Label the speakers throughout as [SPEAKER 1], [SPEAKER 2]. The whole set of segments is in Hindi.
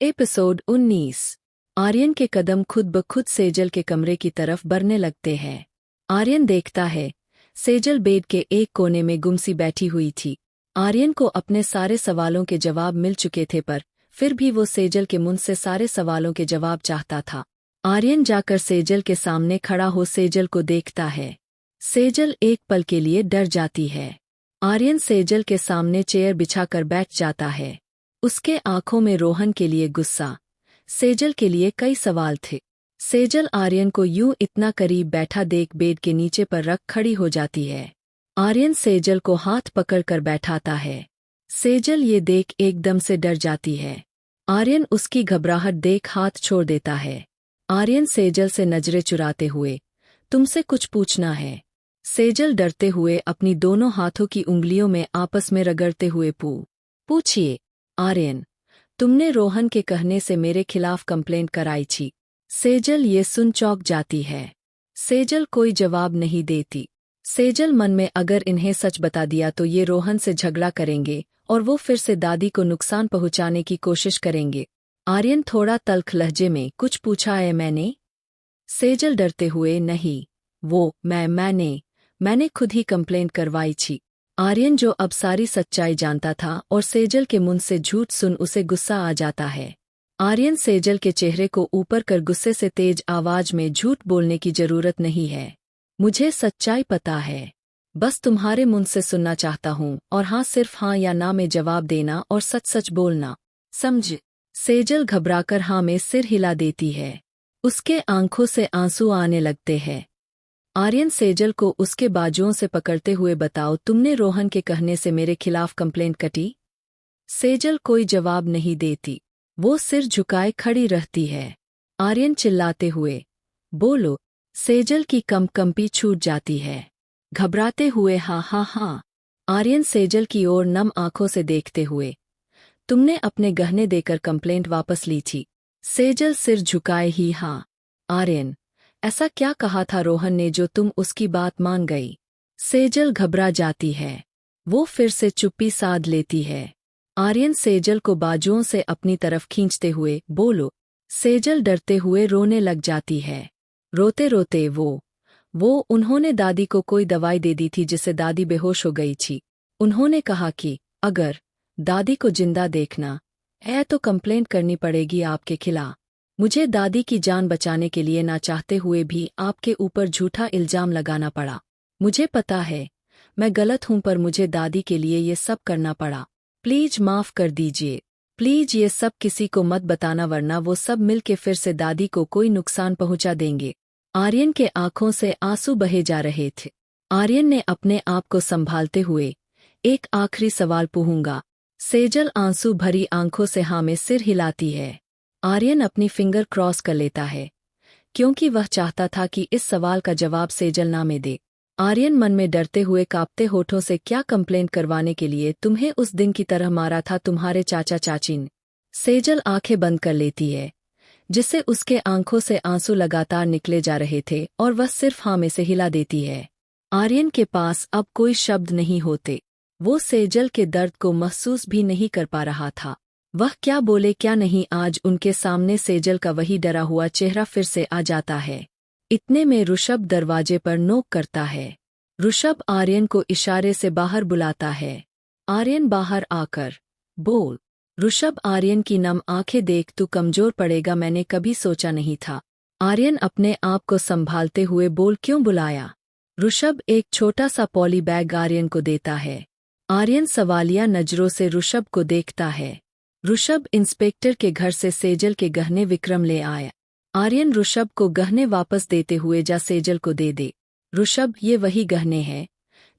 [SPEAKER 1] एपिसोड 19। आर्यन के कदम खुद ब खुद सेजल के कमरे की तरफ बढ़ने लगते हैं। आर्यन देखता है सेजल बेड के एक कोने में गुमसी बैठी हुई थी। आर्यन को अपने सारे सवालों के जवाब मिल चुके थे, पर फिर भी वो सेजल के मुंह से सारे सवालों के जवाब चाहता था। आर्यन जाकर सेजल के सामने खड़ा हो सेजल को देखता है। सेजल एक पल के लिए डर जाती है। आर्यन सेजल के सामने चेयर बिछाकर बैठ जाता है। उसके आंखों में रोहन के लिए गुस्सा, सेजल के लिए कई सवाल थे। सेजल आर्यन को यूं इतना करीब बैठा देख बेड के नीचे पर रख खड़ी हो जाती है। आर्यन सेजल को हाथ पकड़कर बैठाता है। सेजल ये देख एकदम से डर जाती है। आर्यन उसकी घबराहट देख हाथ छोड़ देता है। आर्यन सेजल से नजरें चुराते हुए, तुमसे कुछ पूछना है। सेजल डरते हुए अपनी दोनों हाथों की उंगलियों में आपस में रगड़ते हुए पूछिए। आर्यन, तुमने रोहन के कहने से मेरे खिलाफ कंप्लेंट कराई थी। सेजल ये सुन चौंक जाती है। सेजल कोई जवाब नहीं देती। सेजल मन में अगर इन्हें सच बता दिया तो ये रोहन से झगड़ा करेंगे और वो फिर से दादी को नुकसान पहुंचाने की कोशिश करेंगे। आर्यन थोड़ा तल्ख लहजे में, कुछ पूछा है मैंने? सेजल डरते हुए, नहीं, मैंने खुद ही कंप्लेंट करवाई थी। आर्यन जो अब सारी सच्चाई जानता था और सेजल के मुंह से झूठ सुन उसे गुस्सा आ जाता है। आर्यन सेजल के चेहरे को ऊपर कर गुस्से से तेज आवाज में, झूठ बोलने की जरूरत नहीं है, मुझे सच्चाई पता है, बस तुम्हारे मुंह से सुनना चाहता हूँ, और हाँ, सिर्फ हाँ या ना में जवाब देना और सच सच बोलना, समझ? सेजल घबराकर हाँ में सिर हिला देती है। उसके आंखों से आंसू आने लगते हैं। आर्यन सेजल को उसके बाजुओं से पकड़ते हुए, बताओ, तुमने रोहन के कहने से मेरे खिलाफ कंप्लेंट कटी? सेजल कोई जवाब नहीं देती। वो सिर झुकाए खड़ी रहती है। आर्यन चिल्लाते हुए, बोलो। सेजल की कंपी छूट जाती है। घबराते हुए, हाँ हाँ हाँ। आर्यन सेजल की ओर नम आंखों से देखते हुए, तुमने अपने गहने देकर कंप्लेंट वापस ली थी? सेजल सिर झुकाए, ही हाँ। आर्यन, ऐसा क्या कहा था रोहन ने जो तुम उसकी बात मान गई? सेजल घबरा जाती है। वो फिर से चुप्पी साध लेती है। आर्यन सेजल को बाजुओं से अपनी तरफ खींचते हुए, बोलो। सेजल डरते हुए रोने लग जाती है। रोते रोते उन्होंने दादी को कोई दवाई दे दी थी जिससे दादी बेहोश हो गई थी। उन्होंने कहा कि अगर दादी को जिंदा देखना है तो कंप्लेंट करनी पड़ेगी आपके खिलाफ। मुझे दादी की जान बचाने के लिए ना चाहते हुए भी आपके ऊपर झूठा इल्जाम लगाना पड़ा। मुझे पता है मैं गलत हूं, पर मुझे दादी के लिए ये सब करना पड़ा। प्लीज माफ कर दीजिए। प्लीज ये सब किसी को मत बताना, वरना वो सब मिलके फिर से दादी को कोई नुकसान पहुंचा देंगे। आर्यन के आंखों से आंसू बहे जा रहे थे। आर्यन ने अपने आप को संभालते हुए, एक आखिरी सवाल पूछूंगा। सेजल आंसू भरी आंखों से हाँ में सिर हिलाती है। आर्यन अपनी फिंगर क्रॉस कर लेता है, क्योंकि वह चाहता था कि इस सवाल का जवाब सेजल ना में दे। आर्यन मन में डरते हुए कांपते होठों से, क्या कंप्लेंट करवाने के लिए तुम्हें उस दिन की तरह मारा था तुम्हारे चाचा चाची ने? सेजल आंखें बंद कर लेती है, जिससे उसके आंखों से आंसू लगातार निकले जा रहे थे, और वह सिर्फ हाँ में से हिला देती है। आर्यन के पास अब कोई शब्द नहीं होते। वो सेजल के दर्द को महसूस भी नहीं कर पा रहा था। वह क्या बोले क्या नहीं। आज उनके सामने सेजल का वही डरा हुआ चेहरा फिर से आ जाता है। इतने में ऋषभ दरवाजे पर नोक करता है। ऋषभ आर्यन को इशारे से बाहर बुलाता है। आर्यन बाहर आकर, बोल। ऋषभ आर्यन की नम आंखें देख, तू कमजोर पड़ेगा, मैंने कभी सोचा नहीं था। आर्यन अपने आप को संभालते हुए बोल, क्यों बुलाया? ऋषभ एक छोटा सा पॉली बैग आर्यन को देता है। आर्यन सवालिया नजरों से ऋषभ को देखता है। ऋषभ इंस्पेक्टर के घर से सेजल के गहने विक्रम ले आया। आर्यन ऋषभ को गहने वापस देते हुए, जा सेजल को दे दे। ऋषभ, ये वही गहने हैं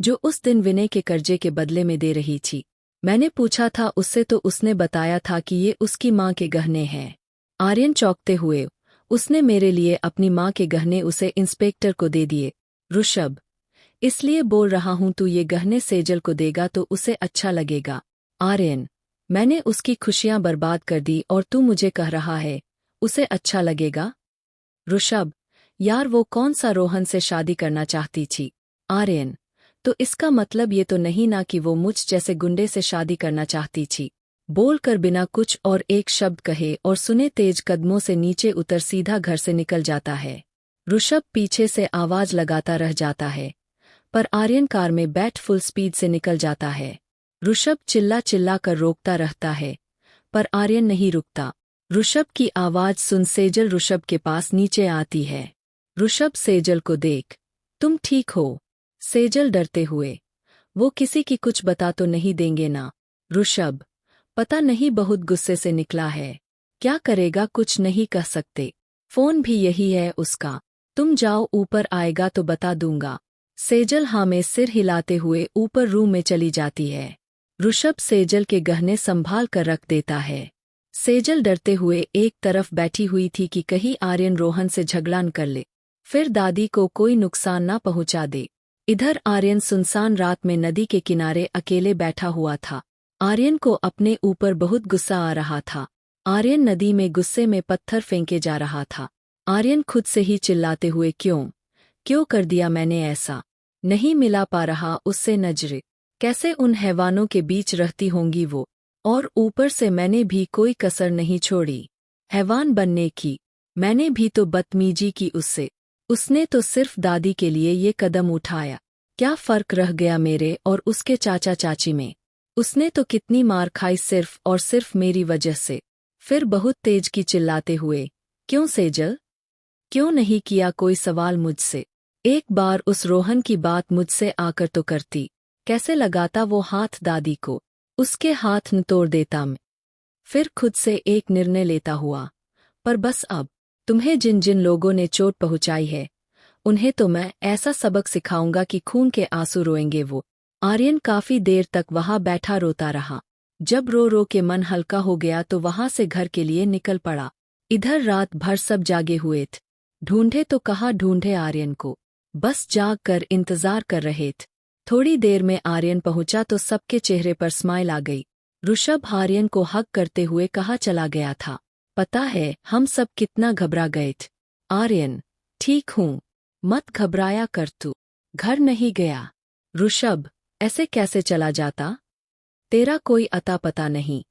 [SPEAKER 1] जो उस दिन विनय के कर्जे के बदले में दे रही थी। मैंने पूछा था उससे तो उसने बताया था कि ये उसकी माँ के गहने हैं। आर्यन चौंकते हुए, उसने मेरे लिए अपनी माँ के गहने उसे इंस्पेक्टर को दे दिए। ऋषभ, इसलिए बोल रहा हूं, तू ये गहने सेजल को देगा तो उसे अच्छा लगेगा। आर्यन, मैंने उसकी खुशियां बर्बाद कर दी और तू मुझे कह रहा है उसे अच्छा लगेगा? ऋषभ, यार, वो कौन सा रोहन से शादी करना चाहती थी? आर्यन, तो इसका मतलब ये तो नहीं ना कि वो मुझ जैसे गुंडे से शादी करना चाहती थी? बोलकर बिना कुछ और एक शब्द कहे और सुने तेज कदमों से नीचे उतर सीधा घर से निकल जाता है। ऋषभ पीछे से आवाज लगाता रह जाता है, पर आर्यन कार में बैठ फुल स्पीड से निकल जाता है। ऋषभ चिल्ला चिल्ला कर रोकता रहता है, पर आर्यन नहीं रुकता। ऋषभ की आवाज सुन सेजल ऋषभ के पास नीचे आती है। ऋषभ सेजल को देख, तुम ठीक हो? सेजल डरते हुए, वो किसी की कुछ बता तो नहीं देंगे ना? ऋषभ, पता नहीं, बहुत गुस्से से निकला है। क्या करेगा कुछ नहीं कह सकते। फोन भी यही है उसका। तुम जाओ, ऊपर आएगा तो बता दूंगा। सेजल हाँ में सिर हिलाते हुए ऊपर रूम में चली जाती है। ऋषभ सेजल के गहने संभाल कर रख देता है। सेजल डरते हुए एक तरफ बैठी हुई थी कि कहीं आर्यन रोहन से झगड़ा न कर ले, फिर दादी को कोई नुकसान ना पहुंचा दे। इधर आर्यन सुनसान रात में नदी के किनारे अकेले बैठा हुआ था। आर्यन को अपने ऊपर बहुत गुस्सा आ रहा था। आर्यन नदी में गुस्से में पत्थर फेंके जा रहा था। आर्यन खुद से ही चिल्लाते हुए, क्यों कर दिया मैंने ऐसा? नहीं मिला पा रहा उससे नजरें, कैसे उन हैवानों के बीच रहती होंगी वो, और ऊपर से मैंने भी कोई कसर नहीं छोड़ी हैवान बनने की। मैंने भी तो बदतमीजी की उससे। उसने तो सिर्फ दादी के लिए ये कदम उठाया। क्या फर्क रह गया मेरे और उसके चाचा चाची में? उसने तो कितनी मार खाई सिर्फ और सिर्फ मेरी वजह से। फिर बहुत तेज की चिल्लाते हुए, क्यों सेजल? क्यों नहीं किया कोई सवाल मुझसे? एक बार उस रोहन की बात मुझसे आकर तो करती। कैसे लगाता वो हाथ दादी को, उसके हाथ न तोड़ देता मैं। फिर खुद से एक निर्णय लेता हुआ, पर बस अब तुम्हें जिन जिन लोगों ने चोट पहुंचाई है, उन्हें तो मैं ऐसा सबक सिखाऊंगा कि खून के आंसू रोएंगे वो। आर्यन काफी देर तक वहां बैठा रोता रहा। जब रो रो के मन हल्का हो गया तो वहां से घर के लिए निकल पड़ा। इधर रात भर सब जागे हुए थे। ढूंढे तो कहाँ ढूंढे आर्यन को, बस जाग कर इंतजार कर रहे थे। थोड़ी देर में आर्यन पहुंचा तो सबके चेहरे पर स्माइल आ गई। ऋषभ आर्यन को हग करते हुए कहा चला गया था, पता है हम सब कितना घबरा गए थे। आर्यन, ठीक हूँ, मत घबराया कर तू। घर नहीं गया? ऋषभ, ऐसे कैसे चला जाता? तेरा कोई अता पता नहीं।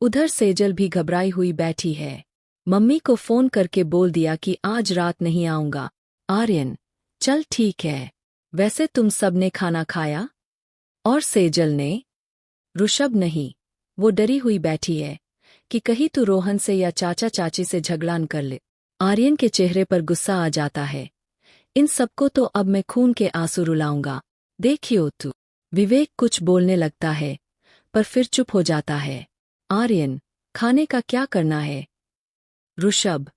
[SPEAKER 1] उधर सेजल भी घबराई हुई बैठी है। मम्मी को फोन करके बोल दिया कि आज रात नहीं आऊंगा। आर्यन, चल ठीक है। वैसे तुम सब ने खाना खाया? और सेजल ने? ऋषभ नहीं, वो डरी हुई बैठी है कि कहीं तू रोहन से या चाचा चाची से झगड़ा न कर ले। आर्यन के चेहरे पर गुस्सा आ जाता है। इन सबको तो अब मैं खून के आंसू रुलाऊंगा, देखियो तू। विवेक कुछ बोलने लगता है, पर फिर चुप हो जाता है। आर्यन, खाने का क्या करना है? ऋषभ,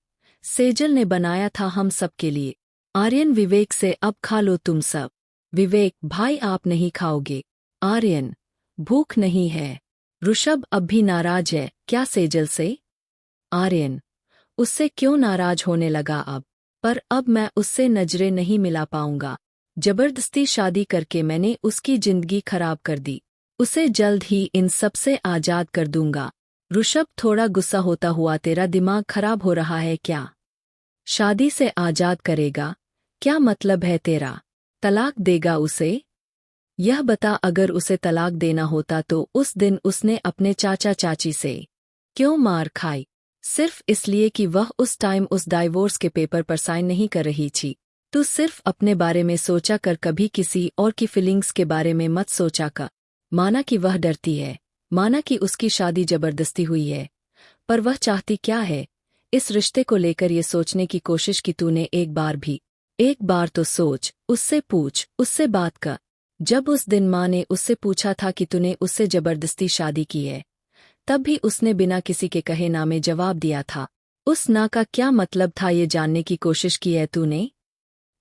[SPEAKER 1] सेजल ने बनाया था हम सब के लिए। आर्यन विवेक से, अब खा लो तुम सब। विवेक, भाई आप नहीं खाओगे? आर्यन, भूख नहीं है। ऋषभ अब भी नाराज है क्या सेजल से? आर्यन, उससे क्यों नाराज होने लगा अब? पर अब मैं उससे नजरें नहीं मिला पाऊंगा। जबरदस्ती शादी करके मैंने उसकी जिंदगी खराब कर दी। उसे जल्द ही इन सब से आजाद कर दूंगा। ऋषभ थोड़ा गुस्सा होता हुआ, तेरा दिमाग खराब हो रहा है क्या? शादी से आजाद करेगा? क्या मतलब है तेरा? तलाक देगा उसे? यह बता, अगर उसे तलाक देना होता तो उस दिन उसने अपने चाचा चाची से क्यों मार खाई? सिर्फ इसलिए कि वह उस टाइम उस डाइवोर्स के पेपर पर साइन नहीं कर रही थी। तू सिर्फ अपने बारे में सोचा कर, कभी किसी और की फीलिंग्स के बारे में मत सोचा कर। माना कि वह डरती है, माना कि उसकी शादी जबरदस्ती हुई है, पर वह चाहती क्या है इस रिश्ते को लेकर? ये सोचने की कोशिश की तूने एक बार तो सोच, उससे पूछ, उससे बात कर। जब उस दिन माँ ने उससे पूछा था कि तूने उससे जबरदस्ती शादी की है, तब भी उसने बिना किसी के कहे ना में जवाब दिया था। उस ना का क्या मतलब था ये जानने की कोशिश की है तूने?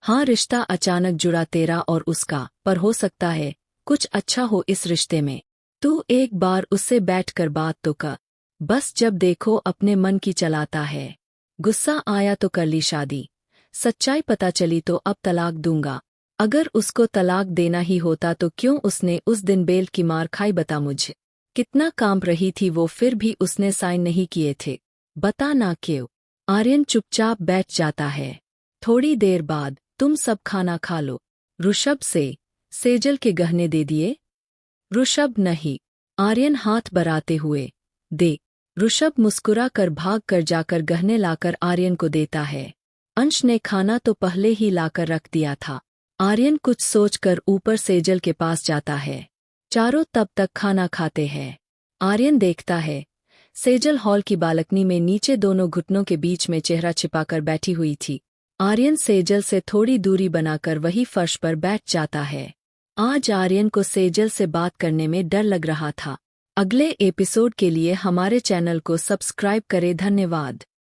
[SPEAKER 1] हाँ, रिश्ता अचानक जुड़ा तेरा और उसका, पर हो सकता है कुछ अच्छा हो इस रिश्ते में। तू एक बार उससे बैठकर बात तो कर। बस जब देखो अपने मन की चलाता है। गुस्सा आया तो कर ली शादी, सच्चाई पता चली तो अब तलाक दूंगा। अगर उसको तलाक देना ही होता तो क्यों उसने उस दिन बेल की मार खाई? बता मुझे, कितना कांप रही थी वो, फिर भी उसने साइन नहीं किए थे। बता ना क्यों? आर्यन चुपचाप बैठ जाता है। थोड़ी देर बाद, तुम सब खाना खा लो। ऋषभ से सेजल के गहने दे दिए? ऋषभ, नहीं। आर्यन हाथ बढ़ाते हुए, दे। ऋषभ मुस्कुरा कर भाग कर जाकर गहने लाकर आर्यन को देता है। अंश ने खाना तो पहले ही लाकर रख दिया था। आर्यन कुछ सोचकर ऊपर सेजल के पास जाता है। चारों तब तक खाना खाते हैं। आर्यन देखता है सेजल हॉल की बालकनी में नीचे दोनों घुटनों के बीच में चेहरा छिपाकर बैठी हुई थी। आर्यन सेजल से थोड़ी दूरी बनाकर वही फर्श पर बैठ जाता है। आज आर्यन को सेजल से बात करने में डर लग रहा था। अगले एपिसोड के लिए हमारे चैनल को सब्सक्राइब करें। धन्यवाद।